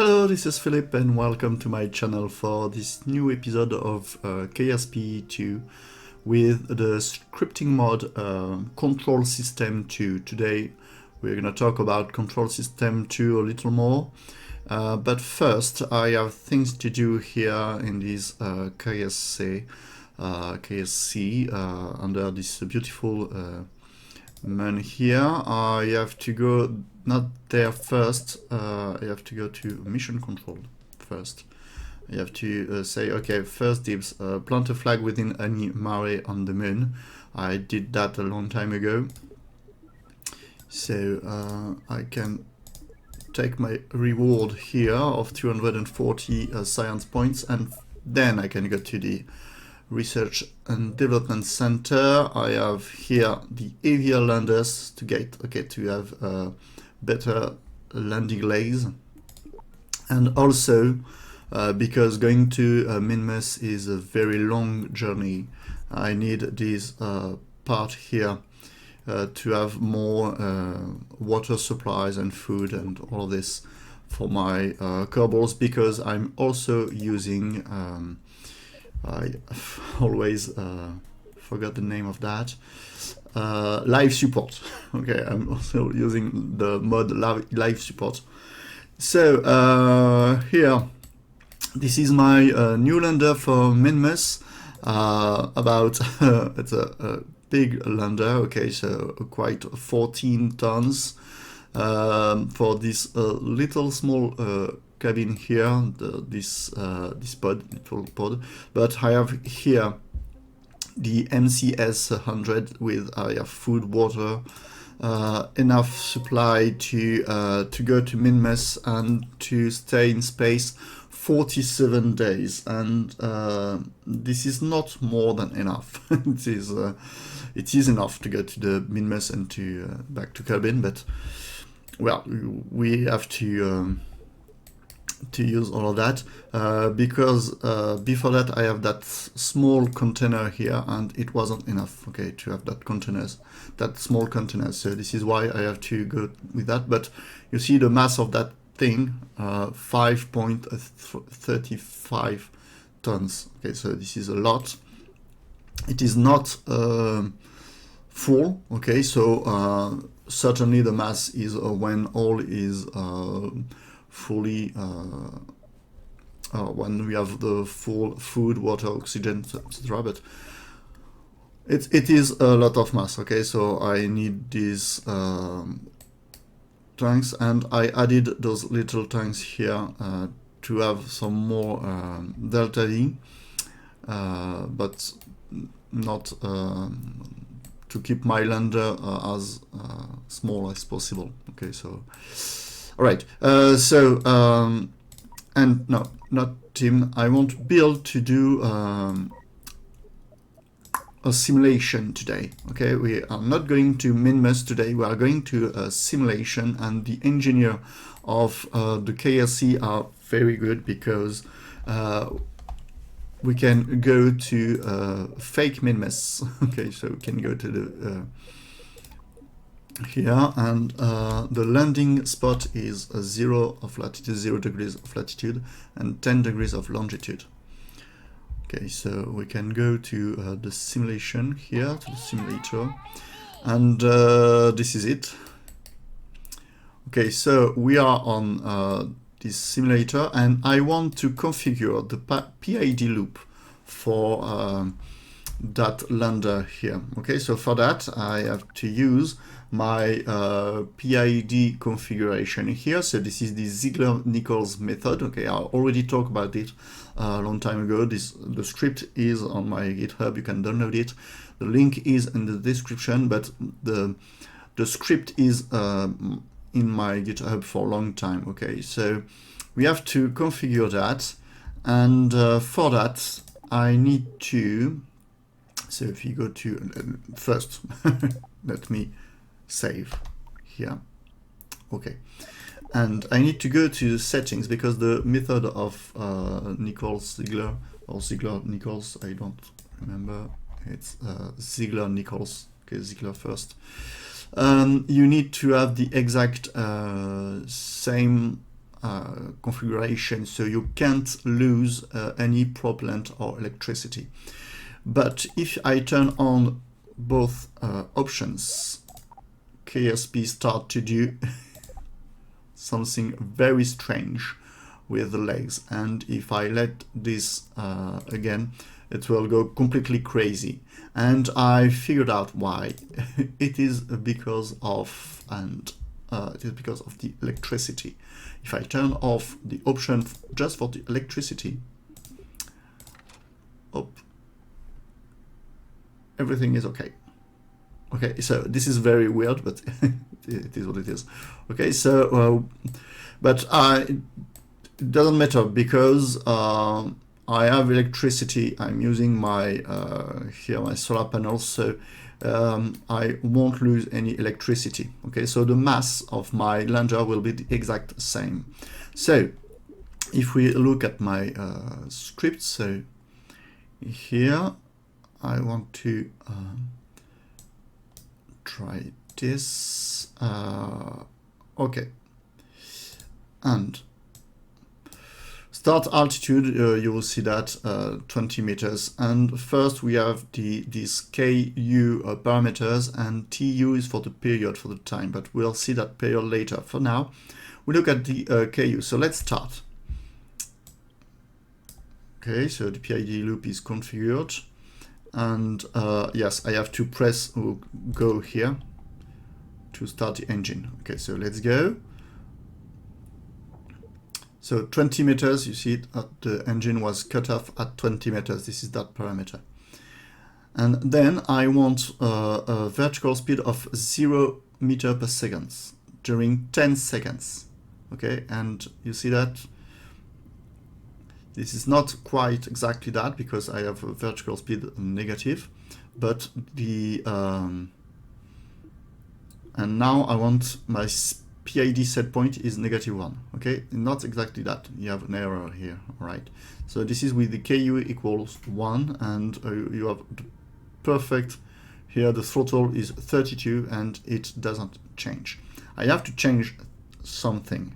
Hello, this is Philip and welcome to my channel for this new episode of KSP2 with the scripting mod Kontrol System 2. Today we're going to talk about Kontrol System 2 a little more, but first I have things to do here in this KSC under this beautiful menu here. I have to go not there first, I have to go to mission control first. I have to say, okay, first dibs, plant a flag within any mare on the moon. I did that a long time ago. So I can take my reward here of 240 science points, and then I can go to the Research and Development Center. I have here the EVA landers to get, okay, to have better landing legs, and also because going to Minmus is a very long journey, I need this part here to have more water supplies and food and all this for my Kerbals, because I'm also using I always forgot the name of that. Live support. Okay, I'm also using the mod live support. So here, this is my new lander for Minmus. About it's a big lander. Okay, so quite 14 tons for this little small cabin here. This little pod. But I have here the MCS 100 with I have food, water, enough supply to go to Minmus and to stay in space 47 days, and this is not more than enough. It is enough to go to the Minmus and to back to Kerbin, but well, we have to use all of that because before that I have that small container here, and it wasn't enough, okay, to have that small containers. So this is why I have to go with that. But you see the mass of that thing, 5.35 tons. Okay, so this is a lot. It is not full. Okay, so certainly the mass is when all is fully when we have the full food, water, oxygen, etc. But it is a lot of mass. Okay, so I need these tanks, and I added those little tanks here to have some more delta V, but not to keep my lander as small as possible. Okay, so all right, and no, not Tim. I want Bill to do a simulation today. Okay, we are not going to Minmus today. We are going to a simulation, and the engineer of the KSC are very good because we can go to fake Minmus. Okay, so we can go to the here, and the landing spot is 0 of latitude, 0 degrees of latitude, and 10 degrees of longitude. Okay, so we can go to the simulation here, to the simulator, and this is it. Okay, so we are on this simulator, and I want to configure the PID loop for that lander here. Okay, so for that I have to use my PID configuration here. So this is the Ziegler-Nichols method. Okay, I already talked about it a long time ago. The script is on my GitHub. You can download it. The link is in the description, but the script is in my GitHub for a long time. Okay, so we have to configure that, and for that I need to. So if you go to first, let me save here. Okay, and I need to go to settings because the method of Ziegler or Ziegler-Nichols, I don't remember. It's Ziegler-Nichols. Okay, Ziegler first. You need to have the exact same configuration, so you can't lose any propellant or electricity. But if I turn on both options, KSP start to do something very strange with the legs, and if I let this again, it will go completely crazy. And I figured out why. It is because of the electricity. If I turn off the option just for the electricity, everything is okay. Okay, so this is very weird, but it is what it is. Okay, so but it doesn't matter because I have electricity. I'm using my here my solar panels, so I won't lose any electricity. Okay, so the mass of my lander will be the exact same. So if we look at my script, so here I want to try this. Okay, and start altitude, you will see that 20 meters. And first we have these KU parameters, and TU is for the period, for the time, but we'll see that period later. For now, we look at the KU. So let's start. Okay, so the PID loop is configured. And yes, I have to press go here to start the engine. Okay, so let's go. So 20 meters, you see the engine was cut off at 20 meters. This is that parameter. And then I want a vertical speed of 0 meter per second during 10 seconds. Okay, and you see that this is not quite exactly that because I have a vertical speed negative, but the and now I want my PID set point is -1. Okay, not exactly that. You have an error here. All right. So this is with the KU equals 1, and you have the perfect. Here the throttle is 32, and it doesn't change. I have to change something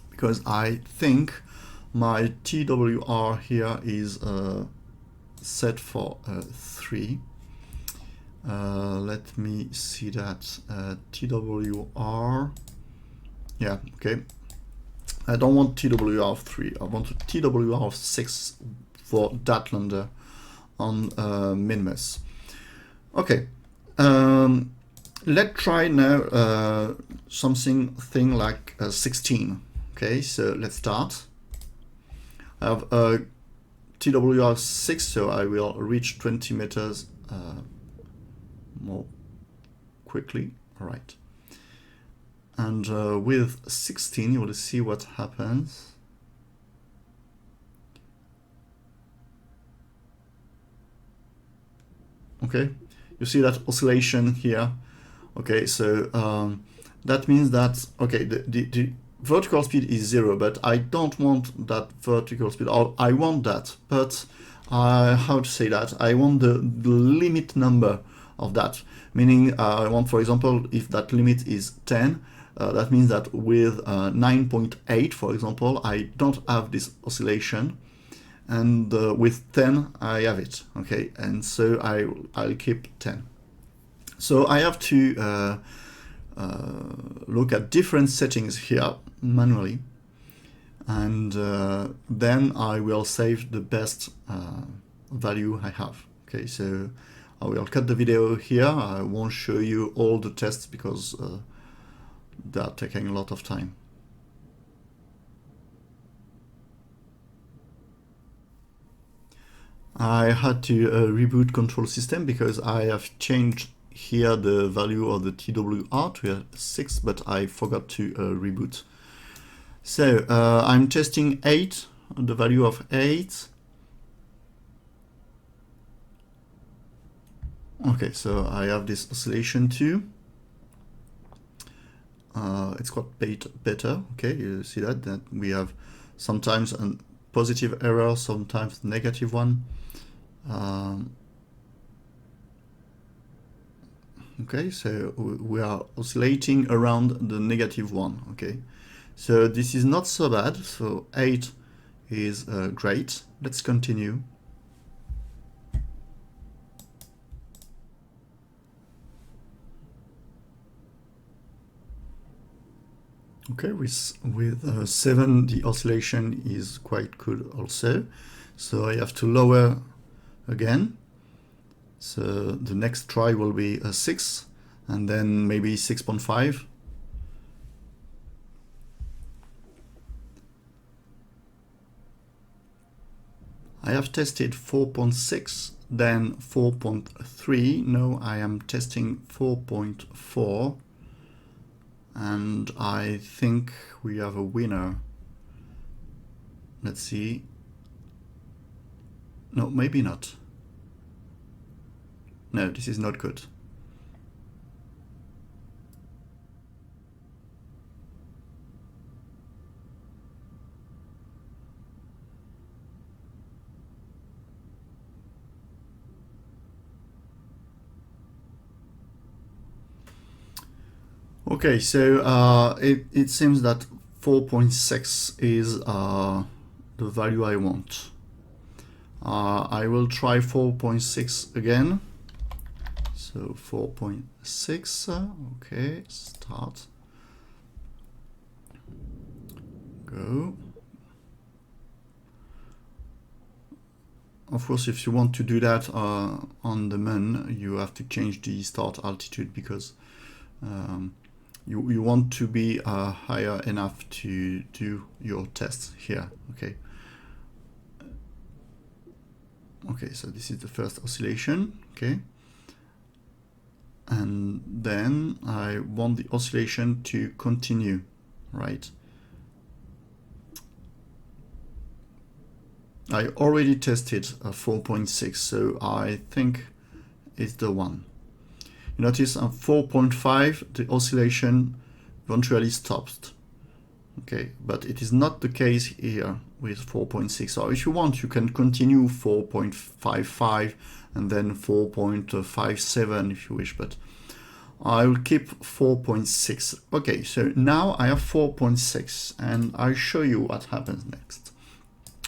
because I think my TWR here is set for 3. Let me see that. TWR. Yeah, okay. I don't want TWR of 3. I want a TWR of 6 for that lander on Minmus. Okay. Let's try now something like 16. Okay, so let's start. I have a TWR 6, so I will reach 20 meters more quickly. All right. And with 16, you will see what happens. Okay, you see that oscillation here. Okay, so that means that, okay, the vertical speed is 0, but I don't want that vertical speed, or I want that, but how to say that? I want the limit number of that, meaning I want, for example, if that limit is 10, that means that with 9.8, for example, I don't have this oscillation, and with 10 I have it. Okay, and so I'll keep 10. So I have to look at different settings here manually, and then I will save the best value I have. Okay, so I will cut the video here. I won't show you all the tests because they are taking a lot of time. I had to reboot Kontrol System because I have changed here the value of the TWR to 6, but I forgot to reboot. So I'm testing 8, the value of 8. Okay, so I have this oscillation too. It's quite better. Okay, you see that we have sometimes a positive error, sometimes negative one. Okay, so we are oscillating around the -1. Okay, So this is not so bad. So 8 is great. Let's continue. Okay, with 7 the oscillation is quite good also. So I have to lower again. So the next try will be a 6 and then maybe 6.5. I have tested 4.6, then 4.3. Now I am testing 4.4. And I think we have a winner. Let's see. No, maybe not. No, this is not good. Okay, so it seems that 4.6 is the value I want. I will try 4.6 again. So 4.6, okay, start. Go. Of course, if you want to do that on the moon, you have to change the start altitude because you want to be higher enough to do your tests here. Okay, so this is the first oscillation. Okay, and then I want the oscillation to continue, right? I already tested 4.6, so I think it's the one. You notice on 4.5 the oscillation eventually stops. Okay, but it is not the case here with 4.6. So if you want, you can continue 4.55 and then 4.57 if you wish, but I will keep 4.6. Okay, so now I have 4.6 and I'll show you what happens next.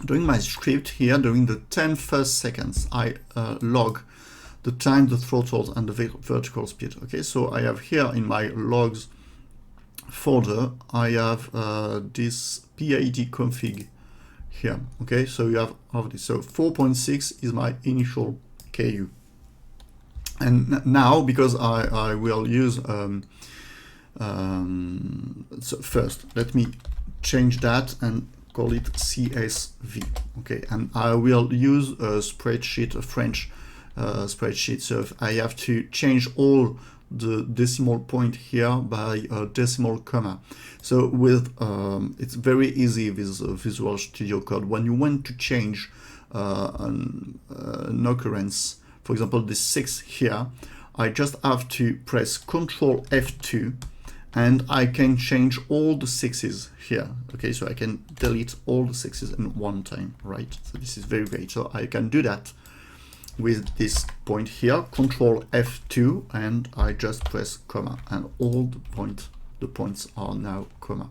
During my script here, during the 10 first seconds, I log the time, the throttle, and the vertical speed. Okay, so I have here in my logs folder, I have this PID config here. Okay, so you have this. So 4.6 is my initial KU. And now, because I will use, so first, let me change that and call it CSV. Okay, and I will use a spreadsheet, a French spreadsheet. So I have to change all the decimal point here by a decimal comma. So with it's very easy with Visual Studio Code. When you want to change an occurrence, for example, this 6 here, I just have to press Ctrl F2 and I can change all the 6s here. Okay, so I can delete all the 6s in one time, right? So this is very great. So I can do that with this point here, Ctrl F2, and I just press comma, and all the points are now comma.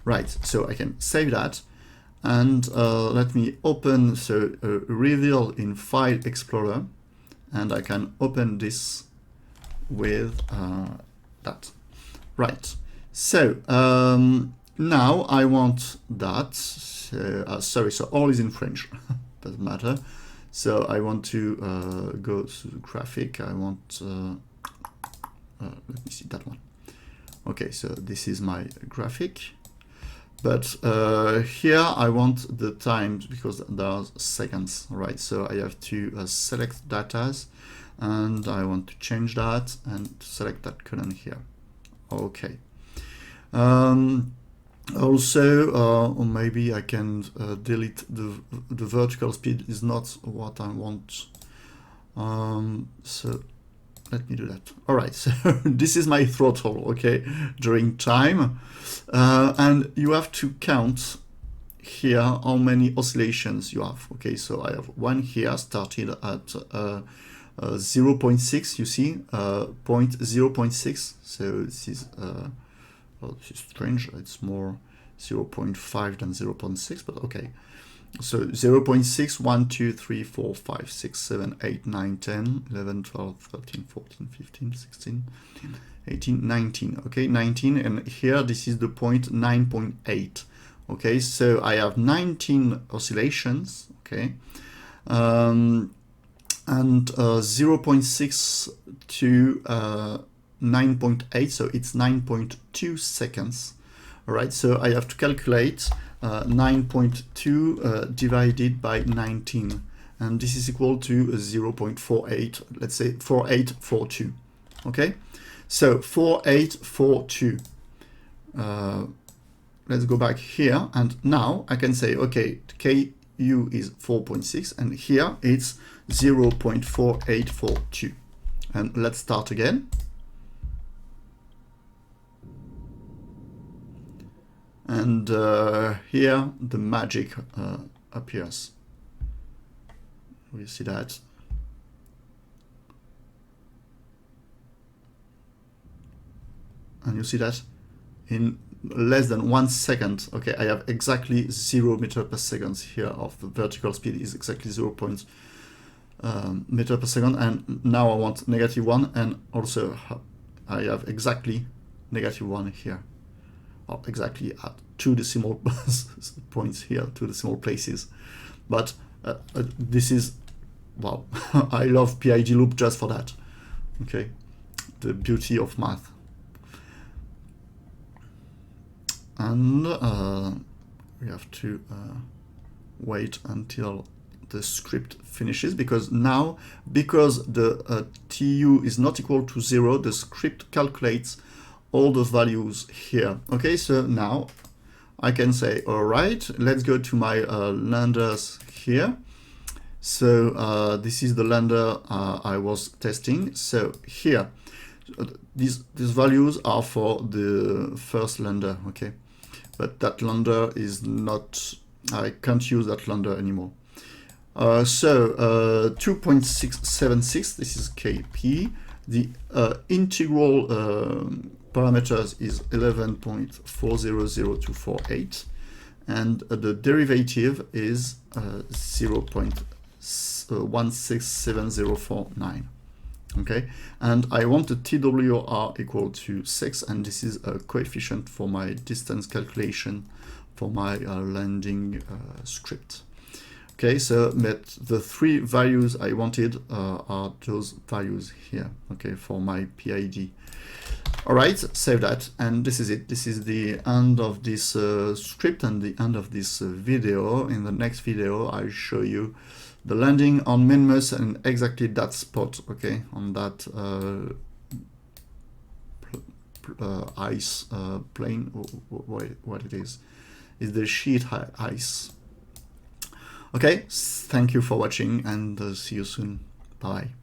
Right, so I can save that, and let me open, so reveal in File Explorer, and I can open this with that. Right, so now I want that, so, sorry, so all is in French, doesn't matter. So I want to go to the graphic. I want, let me see that one. Okay, so this is my graphic. But here I want the times because there are seconds, right? So I have to select datas and I want to change that and select that column here. Okay. Also, or maybe I can delete the vertical speed is not what I want. So let me do that. All right, so this is my throttle, okay, during time. And you have to count here how many oscillations you have. Okay, so I have one here started at 0.6, you see, 0.6. So this is, well, this is strange. It's more 0.5 than 0.6, but okay. So 0.6, 1, 2, 3, 4, 5, 6, 7, 8, 9, 10, 11, 12, 13, 14, 15, 16, 18, 19. Okay, 19, and here this is the point 9.8. Okay, so I have 19 oscillations. Okay, and 0.6 to 9.8, so it's 9.2 seconds. All right, so I have to calculate 9.2 divided by 19, and this is equal to 0.48, let's say 4842. Okay, so 4842. Let's go back here, and now I can say, okay, KU is 4.6, and here it's 0.4842. And let's start again. And here the magic appears. We see that. And you see that in less than 1 second, okay, I have exactly 0 meter per second here of the vertical speed is exactly 0. Meter per second, and now I want -1, and also I have exactly -1 here. Or exactly at 2 decimal points here, 2 decimal places. But this is, wow, I love PID loop just for that. Okay, the beauty of math. And we have to wait until the script finishes, because now, because the TU is not equal to 0, the script calculates all the values here. Okay, so now I can say, all right, let's go to my landers here. So this is the lander I was testing. So here, these values are for the first lander, okay, but that lander is not, I can't use that lander anymore. So 2.676, this is KP. The integral parameters is 11.40028, and the derivative is 0.167049. Okay, and I want the TWR equal to 6, and this is a coefficient for my distance calculation for my landing script. Okay, so the 3 values I wanted are those values here, okay, for my PID. All right, save that, and this is it. This is the end of this script and the end of this video. In the next video, I'll show you the landing on Minmus and exactly that spot, okay, on that ice plane, what it is the sheet ice. Okay, thank you for watching, and see you soon. Bye.